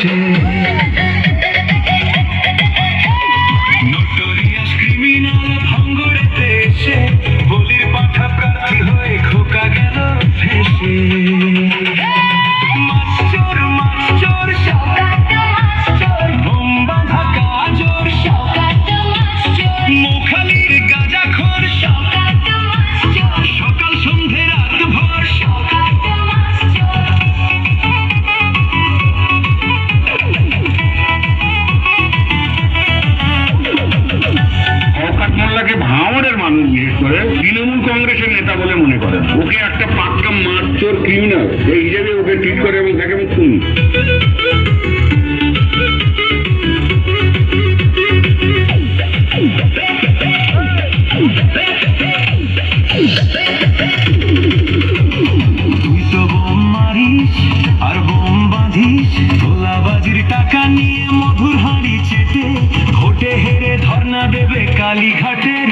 ফেসে। Notorious criminal ভাঙ্গড়েতে এসে বলির পাঠা প্রার্থী হয়ে খোকা গেল ফেসে। মাস্টার মাস্টার বোম বাঁধা গাজর মুখালির গাঁজাখোর সকাল সন্ধে রাত ভর শওকত মোল্লাকে ভাঙড়ের মানুষ বিশেষ করে তৃণমূল কংগ্রেসের নেতা বলে মনে করেন। ওকে একটা পাক্কা মারচোর ক্রিমিনাল এই হিসেবে ওকে ট্রিট করে এবং তাকে খুন। তুই তো বোম মারিস আর বোম বাঁধিস, গোলাবাজির টাকা নিয়ে মধুর হাঁড়ি চেটে ভোটে হেরে ধর্ণা দেবে কালীঘাটের